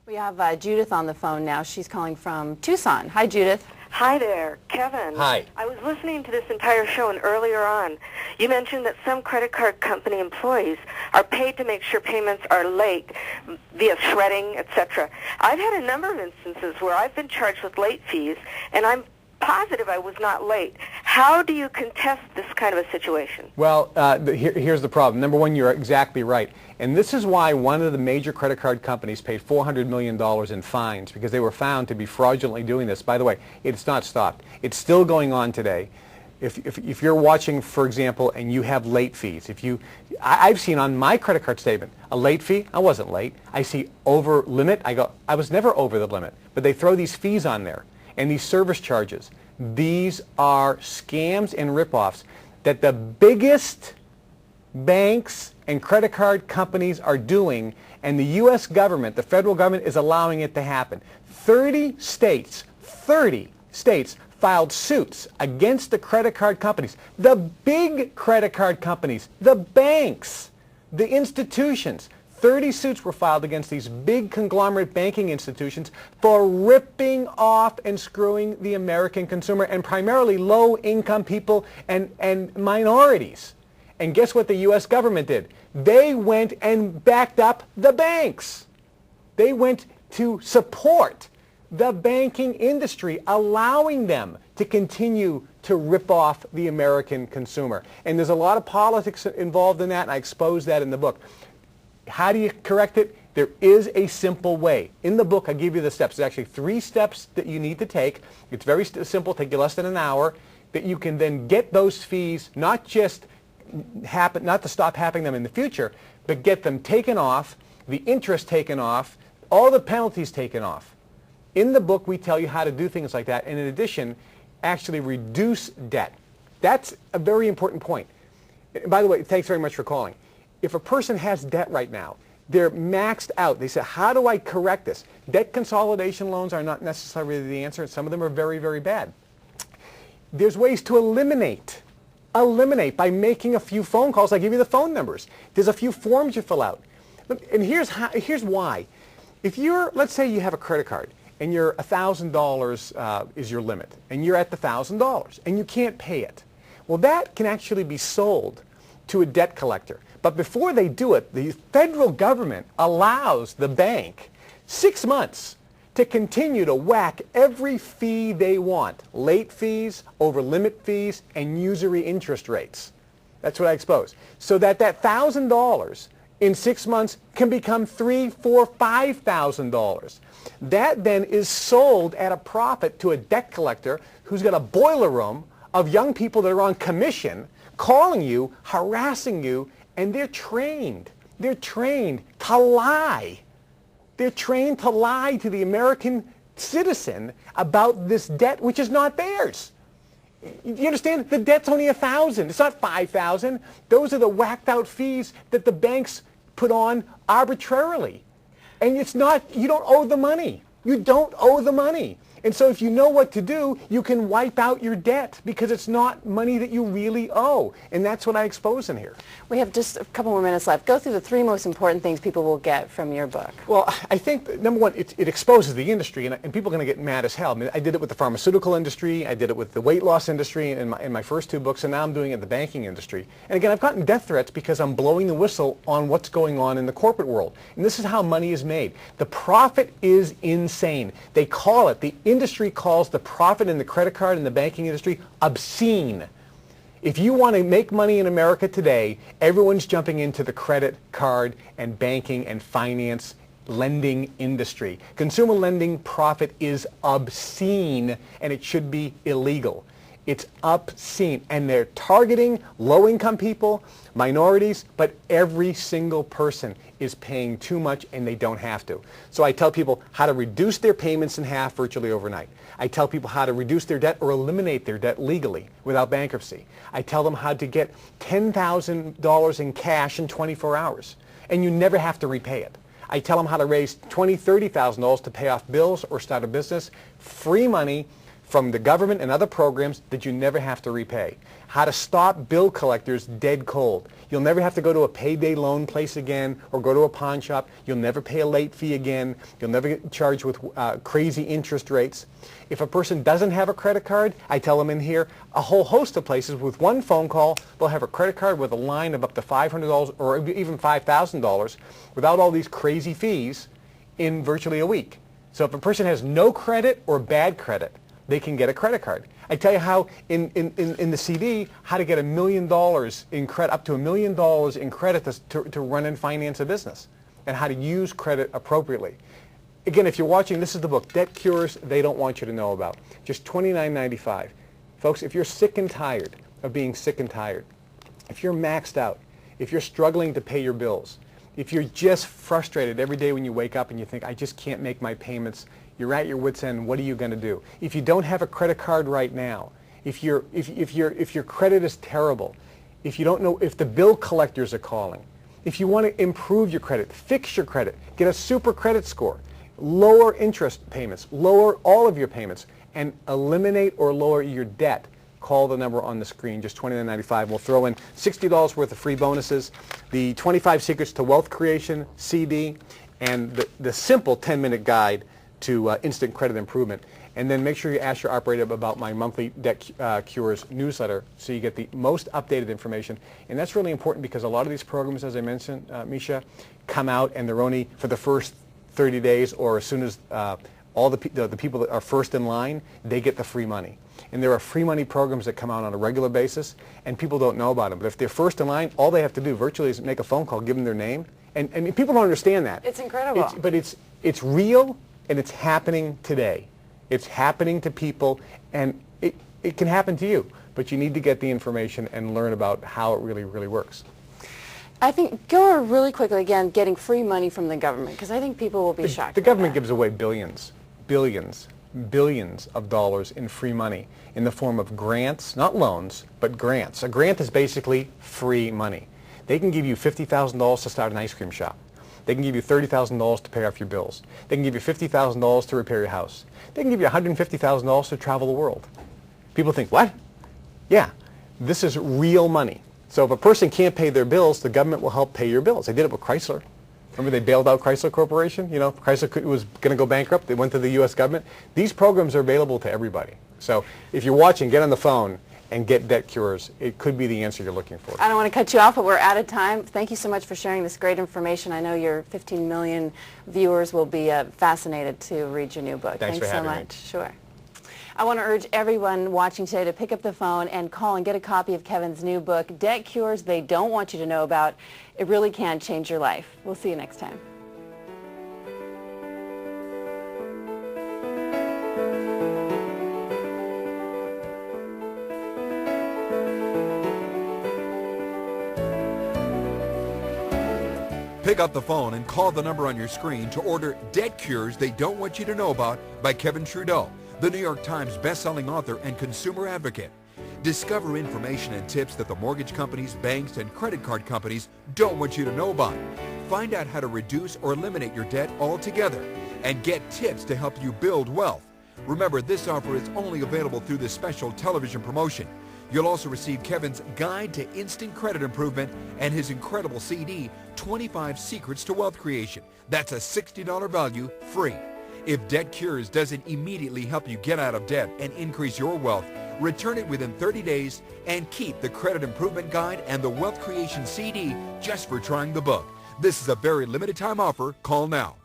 We have Judith on the phone now. She's calling from Tucson. Hi, Judith. Hi there, Kevin. Hi. I was listening to this entire show, and earlier on, you mentioned that some credit card company employees are paid to make sure payments are late via shredding, etc. I've had a number of instances where I've been charged with late fees, and I'm positive I was not late. How do you contest this kind of a situation? Well, here's the problem. Number one, you're exactly right. And this is why one of the major credit card companies paid $400 million in fines, because they were found to be fraudulently doing this. By the way, it's not stopped. It's still going on today. If you're watching, for example, and you have late fees, I've seen on my credit card statement a late fee. I wasn't late. I see over limit. I was never over the limit. But they throw these fees on there and these service charges. These are scams and ripoffs that the biggest banks and credit card companies are doing, and the U.S. government, the federal government, is allowing it to happen. 30 states filed suits against the credit card companies, the big credit card companies, the banks, the institutions. 30 suits were filed against these big conglomerate banking institutions for ripping off and screwing the American consumer, and primarily low-income people and minorities. And guess what the U.S. government did? They went and backed up the banks. They went to support the banking industry, allowing them to continue to rip off the American consumer. And there's a lot of politics involved in that, and I expose that in the book. How do you correct it? There is a simple way. In the book, I give you the steps. There's actually 3 steps that you need to take. It's very simple, take you less than an hour, that you can then get those fees, not to stop happening them in the future, but get them taken off, the interest taken off, all the penalties taken off. In the book, we tell you how to do things like that, and in addition, actually reduce debt. That's a very important point. By the way, thanks very much for calling. If a person has debt right now, they're maxed out. They say, how do I correct this? Debt consolidation loans are not necessarily the answer. Some of them are very, very bad. There's ways to eliminate by making a few phone calls. I give you the phone numbers. There's a few forms you fill out. And here's why. If let's say you have a credit card and your $1,000 is your limit, and you're at the $1,000 and you can't pay it. Well, that can actually be sold to a debt collector. But before they do it, the federal government allows the bank 6 months to continue to whack every fee they want. Late fees, over limit fees, and usury interest rates. That's what I expose. So that $1,000 in 6 months can become $3,000, $4,000, $5,000. That then is sold at a profit to a debt collector who's got a boiler room of young people that are on commission calling you, harassing you, and they're trained. They're trained to lie. They're trained to lie to the American citizen about this debt, which is not theirs. You understand? The debt's only $1,000. It's not $5,000. Those are the whacked out fees that the banks put on arbitrarily. And it's not, you don't owe the money. You don't owe the money. And so if you know what to do, you can wipe out your debt because it's not money that you really owe. And that's what I expose in here. We have just a couple more minutes left. Go through the 3 most important things people will get from your book. Well, I think, number one, it exposes the industry, and people are going to get mad as hell. I mean, I did it with the pharmaceutical industry, I did it with the weight loss industry in my first 2 books, and now I'm doing it in the banking industry. And again, I've gotten death threats because I'm blowing the whistle on what's going on in the corporate world. And this is how money is made. The profit is insane. They call it, the industry calls the profit in the credit card and the banking industry obscene. If you want to make money in America today, everyone's jumping into the credit card and banking and finance lending industry. Consumer lending profit is obscene, and it should be illegal. It's obscene, and they're targeting low-income people, minorities, but every single person is paying too much, and they don't have to. So I tell people how to reduce their payments in half virtually overnight. I tell people how to reduce their debt or eliminate their debt legally without bankruptcy. I tell them how to get $10,000 in cash in 24 hours, and you never have to repay it. I tell them how to raise $20,000, $30,000 to pay off bills or start a business. Free money from the government and other programs that you never have to repay. How to stop bill collectors dead cold. You'll never have to go to a payday loan place again or go to a pawn shop. You'll never pay a late fee again. You'll never get charged with crazy interest rates. If a person doesn't have a credit card, I tell them in here a whole host of places with one phone call, they'll have a credit card with a line of up to $500 or even $5,000 without all these crazy fees in virtually a week. So if a person has no credit or bad credit, they can get a credit card. I tell you how in the CD, how to get $1 million in credit, up to $1 million in credit to run and finance a business, and how to use credit appropriately. Again, if you're watching, this is the book, Debtcures They Don't Want You to Know About. Just $29.95. Folks, if you're sick and tired of being sick and tired, if you're maxed out, if you're struggling to pay your bills, if you're just frustrated every day when you wake up and you think, I just can't make my payments, you're at your wit's end, what are you going to do? If you don't have a credit card right now, if your credit is terrible, if you don't know if the bill collectors are calling, if you want to improve your credit, fix your credit, get a super credit score, lower interest payments, lower all of your payments, and eliminate or lower your debt, call the number on the screen, just $29.95. We'll throw in $60 worth of free bonuses, the 25 Secrets to Wealth Creation CD, and the simple 10-minute guide to instant credit improvement. And then make sure you ask your operator about my monthly Debtcures newsletter so you get the most updated information. And that's really important because a lot of these programs, as I mentioned, Misha, come out and they're only for the first 30 days or as soon as all the people that are first in line, they get the free money. And there are free money programs that come out on a regular basis and people don't know about them. But if they're first in line, all they have to do virtually is make a phone call, give them their name. And people don't understand that. It's incredible. But it's real and it's happening today. It's happening to people and it can happen to you. But you need to get the information and learn about how it really, really works. I think, go really quickly again, getting free money from the government, because I think people will be shocked. The government gives away billions of dollars in free money in the form of grants, not loans, but grants. A grant is basically free money. They can give you $50,000 to start an ice cream shop. They can give you $30,000 to pay off your bills. They can give you $50,000 to repair your house. They can give you $150,000 to travel the world. People think, what? Yeah, this is real money. So if a person can't pay their bills, the government will help pay your bills. They did it with Chrysler. Remember they bailed out Chrysler Corporation? You know, Chrysler was going to go bankrupt. They went to the U.S. government. These programs are available to everybody. So if you're watching, get on the phone and get Debtcures. It could be the answer you're looking for. I don't want to cut you off, but we're out of time. Thank you so much for sharing this great information. I know your 15 million viewers will be fascinated to read your new book. Thanks for having so me. much. Sure. I want to urge everyone watching today to pick up the phone and call and get a copy of Kevin's new book, Debtcures They Don't Want You to Know About. It really can change your life. We'll see you next time. Pick up the phone and call the number on your screen to order Debtcures They Don't Want You to Know About by Kevin Trudeau, the New York Times best-selling author and consumer advocate. Discover information and tips that the mortgage companies, banks, and credit card companies don't want you to know about. Find out how to reduce or eliminate your debt altogether and get tips to help you build wealth. Remember, this offer is only available through this special television promotion. You'll also receive Kevin's Guide to Instant Credit Improvement and his incredible CD, 25 Secrets to Wealth Creation. That's a $60 value, free. If Debtcures doesn't immediately help you get out of debt and increase your wealth, return it within 30 days and keep the Credit Improvement Guide and the Wealth Creation CD just for trying the book. This is a very limited time offer. Call now.